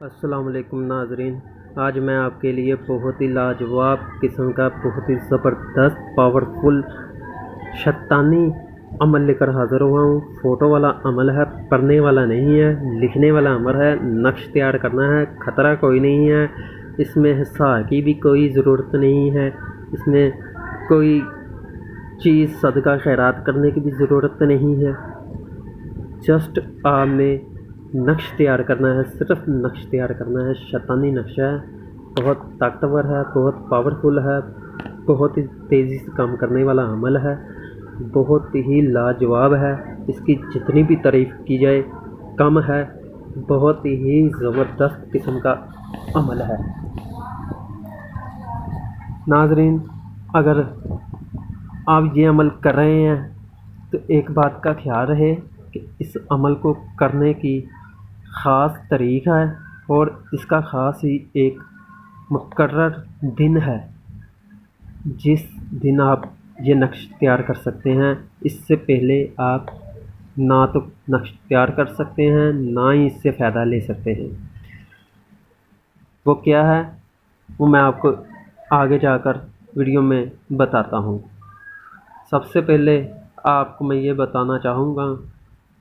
अस्सलाम वालेकुम नाज़रीन। आज मैं आपके लिए बहुत ही लाजवाब किस्म का बहुत ही ज़बरदस्त पावरफुल शैतानी अमल लेकर हाज़िर हुआ हूँ। फ़ोटो वाला अमल है, पढ़ने वाला नहीं है, लिखने वाला अमल है। नक्श तैयार करना है, ख़तरा कोई नहीं है। इसमें हिस्सा की भी कोई ज़रूरत नहीं है। इसमें कोई चीज़ सदका खैरात करने की भी ज़रूरत नहीं है। जस्ट आपने नक्श तैयार करना है, सिर्फ नक्श तैयार करना है। शैतानी नक्शा है, बहुत ताकतवर है, बहुत पावरफुल है, बहुत ही तेज़ी से काम करने वाला अमल है, बहुत ही लाजवाब है। इसकी जितनी भी तारीफ़ की जाए कम है। बहुत ही ज़बरदस्त किस्म का अमल है। नाज़रीन, अगर आप ये अमल कर रहे हैं तो एक बात का ख्याल रहे कि इस अमल को करने की ख़ास तरीक़ा है और इसका ख़ास ही एक मुकर्रर दिन है जिस दिन आप ये नक्श तैयार कर सकते हैं। इससे पहले आप ना तो नक्श तैयार कर सकते हैं, ना ही इससे फ़ायदा ले सकते हैं। वो क्या है वो मैं आपको आगे जाकर वीडियो में बताता हूँ। सबसे पहले आपको मैं ये बताना चाहूँगा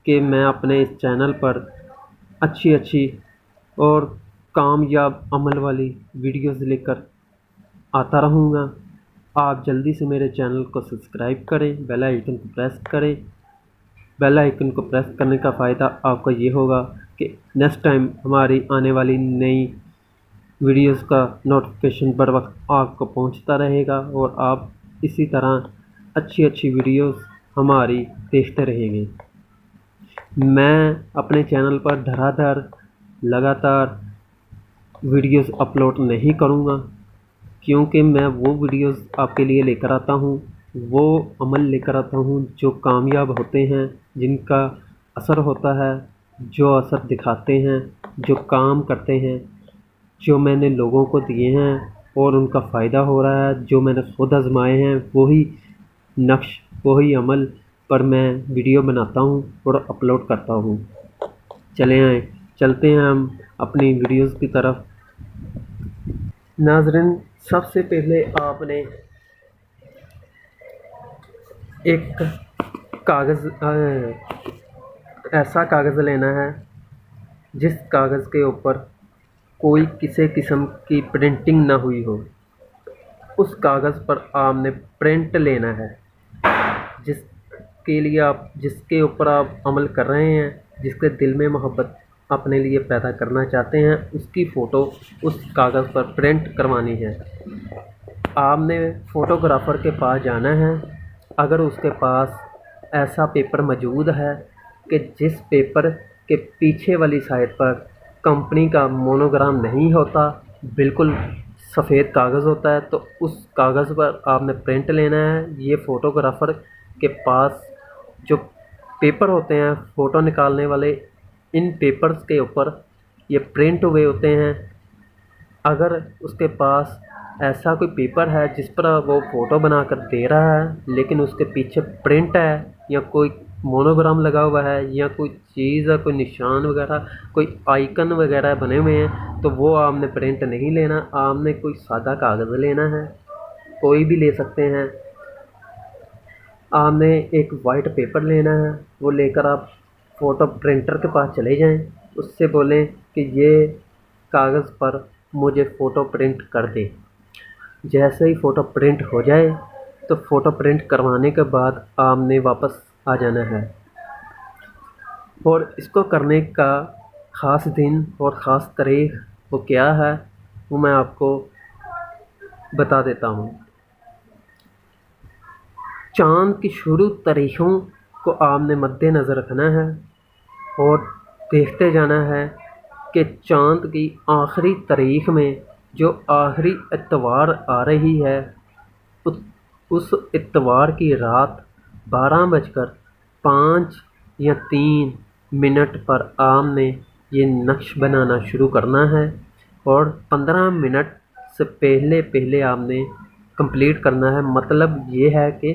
कि मैं अपने इस चैनल पर अच्छी और कामयाब अमल वाली वीडियोज़ लेकर आता रहूँगा। आप जल्दी से मेरे चैनल को सब्सक्राइब करें, बेल आइकन को प्रेस करें। बेल आइकन को प्रेस करने का फ़ायदा आपको ये होगा कि नेक्स्ट टाइम हमारी आने वाली नई वीडियोज़ का नोटिफिकेशन बर वक्त आपको पहुंचता रहेगा और आप इसी तरह अच्छी वीडियोज़ हमारी देखते रहेंगे। मैं अपने चैनल पर धड़ाधड़ लगातार वीडियोज़ अपलोड नहीं करूँगा, क्योंकि मैं वो वीडियोज़ आपके लिए लेकर आता हूँ, वो अमल लेकर आता हूँ जो कामयाब होते हैं, जिनका असर होता है, जो असर दिखाते हैं, जो काम करते हैं, जो मैंने लोगों को दिए हैं और उनका फ़ायदा हो रहा है, जो मैंने खुद आज़माए हैं, वही नक्श वही अमल पर मैं वीडियो बनाता हूँ और अपलोड करता हूँ। चलते हैं हम अपनी वीडियोज़ की तरफ। नाज़रीन, सबसे पहले आपने एक कागज़ ऐसा कागज़ लेना है जिस कागज़ के ऊपर कोई किसी किस्म की प्रिंटिंग ना हुई हो। उस कागज़ पर आपने प्रिंट लेना है जिसके ऊपर आप अमल कर रहे हैं, जिसके दिल में मोहब्बत अपने लिए पैदा करना चाहते हैं, उसकी फ़ोटो उस कागज़ पर प्रिंट करवानी है। आपने फ़ोटोग्राफ़र के पास जाना है। अगर उसके पास ऐसा पेपर मौजूद है कि जिस पेपर के पीछे वाली साइड पर कंपनी का मोनोग्राम नहीं होता, बिल्कुल सफ़ेद कागज़ होता है, तो उस कागज़ पर आपने प्रिंट लेना है। ये फ़ोटोग्राफ़र के पास जो पेपर होते हैं फ़ोटो निकालने वाले, इन पेपर्स के ऊपर ये प्रिंट हुए होते हैं। अगर उसके पास ऐसा कोई पेपर है जिस पर वो फ़ोटो बनाकर दे रहा है लेकिन उसके पीछे प्रिंट है या कोई मोनोग्राम लगा हुआ है या कोई चीज़ है, कोई निशान वगैरह, कोई आइकन वगैरह बने हुए हैं, तो वो आपने प्रिंट नहीं लेना। आपने कोई सादा कागज़ लेना है, कोई भी ले सकते हैं। आपने एक वाइट पेपर लेना है, वो लेकर आप फ़ोटो प्रिंटर के पास चले जाएं, उससे बोलें कि ये कागज़ पर मुझे फ़ोटो प्रिंट कर दे। जैसे ही फ़ोटो प्रिंट हो जाए तो फ़ोटो प्रिंट करवाने के बाद आपने वापस आ जाना है। और इसको करने का ख़ास दिन और ख़ास तारीख़ वो क्या है वो मैं आपको बता देता हूँ। चाँद की शुरू तारीख़ों को आपने मद्देनज़र रखना है और देखते जाना है कि चाँद की आखिरी तारीख़ में जो आखिरी इतवार आ रही है, उस इतवार की रात 12:05 या 3 पर आपने ये नक्श बनाना शुरू करना है और 15 मिनट से पहले आपने कंप्लीट करना है। मतलब ये है कि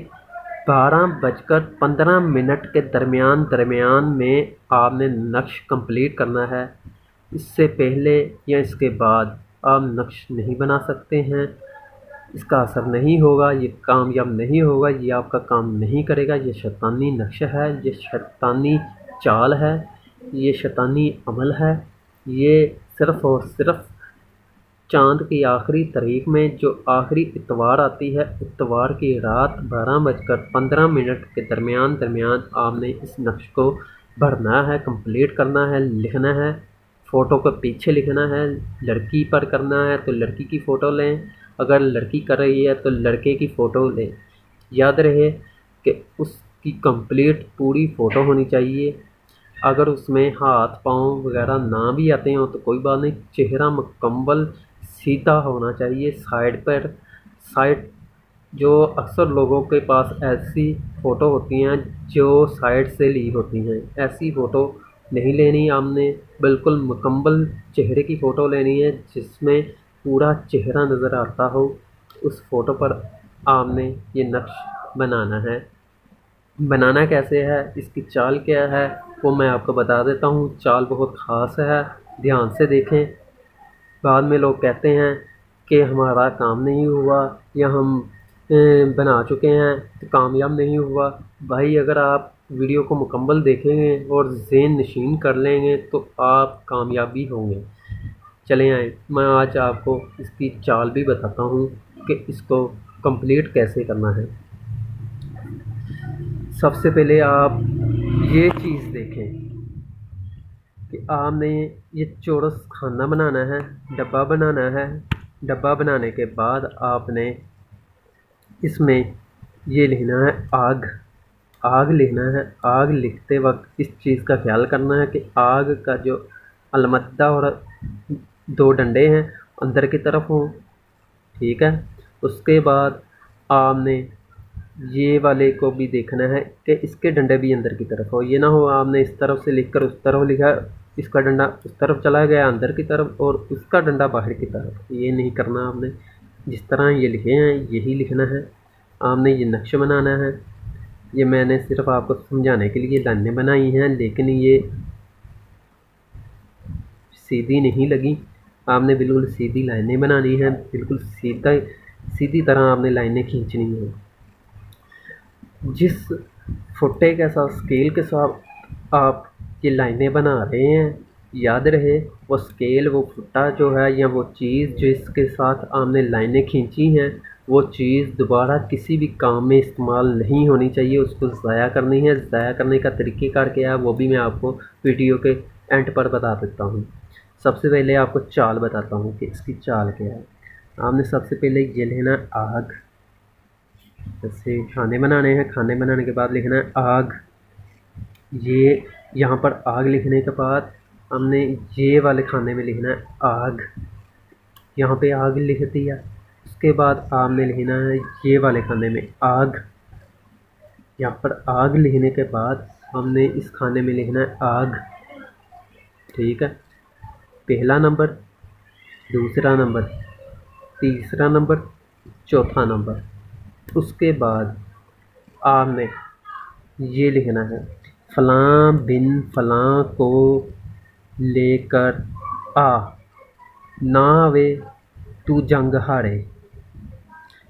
12:15 के दरमियान में आपने नक्श कंप्लीट करना है। इससे पहले या इसके बाद आप नक्श नहीं बना सकते हैं। इसका असर नहीं होगा, ये कामयाब नहीं होगा, ये आपका काम नहीं करेगा। ये शैतानी नक्शा है, ये शैतानी चाल है, ये शैतानी अमल है। ये सिर्फ़ और सिर्फ चाँद की आखिरी तारीख में जो आखिरी इतवार आती है, इतवार की रात 12:15 के दरमियान आपने इस नक्श को भरना है, कंप्लीट करना है, लिखना है। फ़ोटो को पीछे लिखना है। लड़की पर करना है तो लड़की की फ़ोटो लें, अगर लड़की कर रही है तो लड़के की फ़ोटो लें। याद रहे कि उसकी कंप्लीट पूरी फ़ोटो होनी चाहिए। अगर उसमें हाथ पाँव वगैरह ना भी आते हों तो कोई बात नहीं, चेहरा मुकम्मल सीधा होना चाहिए। साइड जो अक्सर लोगों के पास ऐसी फ़ोटो होती हैं जो साइड से ली होती हैं, ऐसी फ़ोटो नहीं लेनी आपने। बिल्कुल मुकम्मल चेहरे की फ़ोटो लेनी है जिसमें पूरा चेहरा नज़र आता हो। उस फ़ोटो पर आपने ये नक्श बनाना है। बनाना कैसे है, इसकी चाल क्या है, वो मैं आपको बता देता हूँ। चाल बहुत ख़ास है, ध्यान से देखें। बाद में लोग कहते हैं कि हमारा काम नहीं हुआ या हम बना चुके हैं तो कामयाब नहीं हुआ। भाई अगर आप वीडियो को मुकम्मल देखेंगे और ज़हन नशीन कर लेंगे तो आप कामयाबी होंगे। चले आए, मैं आज आपको इसकी चाल भी बताता हूँ कि इसको कंप्लीट कैसे करना है। सबसे पहले आप ये चीज़ देखें कि आपने ये चौरस खाना बनाना है, डब्बा बनाना है। डब्बा बनाने के बाद आपने इसमें ये लिखना है आग। आग लिखना है। आग लिखते वक्त इस चीज़ का ख्याल करना है कि आग का जो अलमद्दा और दो डंडे हैं अंदर की तरफ हों, ठीक है। उसके बाद आपने ये वाले को भी देखना है कि इसके डंडे भी अंदर की तरफ हो। ये ना हो आपने इस तरफ से लिखकर उस तरफ लिखा, इसका डंडा उस तरफ चला गया अंदर की तरफ और उसका डंडा बाहर की तरफ। ये नहीं करना आपने। जिस तरह ये लिखे हैं यही लिखना है। आपने ये नक्शा बनाना है। ये मैंने सिर्फ आपको समझाने के लिए लाइनें बनाई हैं, लेकिन ये सीधी नहीं लगी। आपने बिल्कुल सीधी लाइनें बनानी हैं, बिल्कुल सीधी तरह आपने लाइनें खींचनी हैं। जिस फुट्टे के साथ स्केल के साथ आप ये लाइनें बना रहे हैं, याद रहे वो स्केल, वो फुट्टा जो है या वो चीज़ जिसके साथ आपने लाइनें खींची हैं, वो चीज़ दोबारा किसी भी काम में इस्तेमाल नहीं होनी चाहिए। उसको ज़ाया करनी है। ज़ाया करने का तरीक़ेकार क्या है वो भी मैं आपको वीडियो के एंड पर बता देता हूँ। सबसे पहले आपको चाल बताता हूँ कि इसकी चाल क्या है। आपने सबसे पहले ये लेना आग। जैसे खाने बनाने हैं, खाने बनाने के बाद लिखना है आग। ये यहाँ पर आग लिखने के बाद हमने ये वाले खाने में लिखना है आग। यहाँ पे आग लिख दिया। उसके बाद आपने लिखना है ये वाले खाने में आग। यहाँ पर आग लिखने के बाद हमने इस खाने में लिखना है आग, ठीक है। पहला नंबर, दूसरा नंबर, तीसरा नंबर, चौथा नंबर। उसके बाद आपने ये लिखना है फ़लाँ बिन फ़लाँ को लेकर आ, ना आवे तू जंग हारे।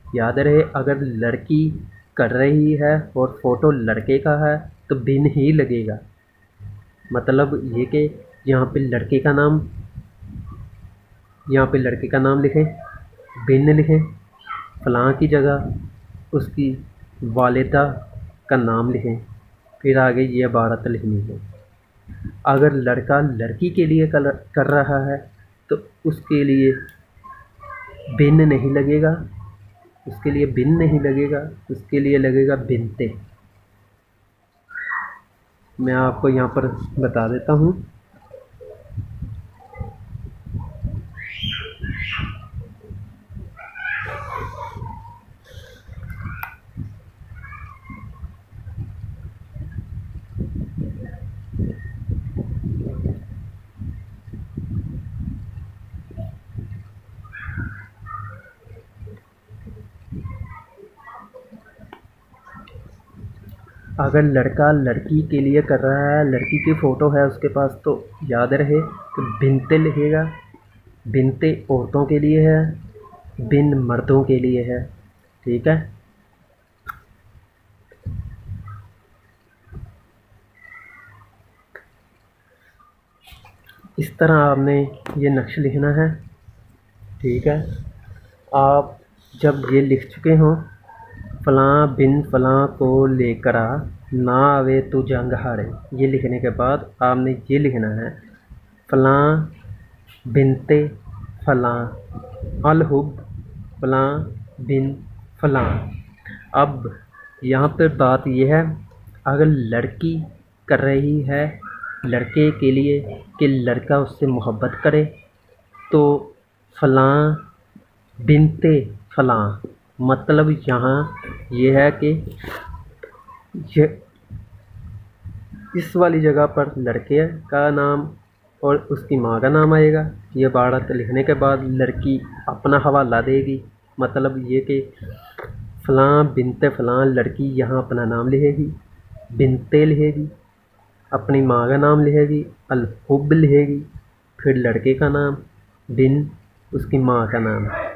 याद रहे अगर लड़की कर रही है और फ़ोटो लड़के का है तो बिन ही लगेगा। मतलब ये कि यहाँ पे लड़के का नाम, यहाँ पे लड़के का नाम लिखें, बिन लिखें। फ़लाँ की जगह उसकी वालिदा का नाम लिखें, फिर आगे ये इबारत लिखनी है। अगर लड़का लड़की के लिए कर रहा है तो उसके लिए बिन नहीं लगेगा, उसके लिए बिन नहीं लगेगा, उसके लिए लगेगा बिनते। मैं आपको यहाँ पर बता देता हूँ। अगर लड़का लड़की के लिए कर रहा है, लड़की की फ़ोटो है उसके पास, तो याद रहे कि बिनते लिखेगा। बिनते औरतों के लिए है, बिन मर्दों के लिए है। ठीक है। इस तरह आपने ये नक्श लिखना है। ठीक है। आप जब ये लिख चुके हों, फ़लाँ बिन फ़लाँ को लेकर आ, ना आवे तू जंग हारे, ये लिखने के बाद आपने ये लिखना है, फ़लाँ बिनते फ़लाँ अलहुब फ़लाँ बिन फ़लाँ। अब यहाँ पर बात यह है, अगर लड़की कर रही है लड़के के लिए कि लड़का उससे मोहब्बत करे, तो फ़लाँ बिनते फ़लाँ, मतलब यहाँ ये है कि ये इस वाली जगह पर लड़के का नाम और उसकी माँ का नाम आएगा। ये इबारत लिखने के बाद लड़की अपना हवाला देगी, मतलब ये कि फ़लाँ बिनते फ़लाँ, लड़की यहाँ अपना नाम लिखेगी, बिनते लिखेगी, अपनी माँ का नाम लिखेगी, अलहुब लिखेगी, फिर लड़के का नाम, बिन उसकी माँ का नाम।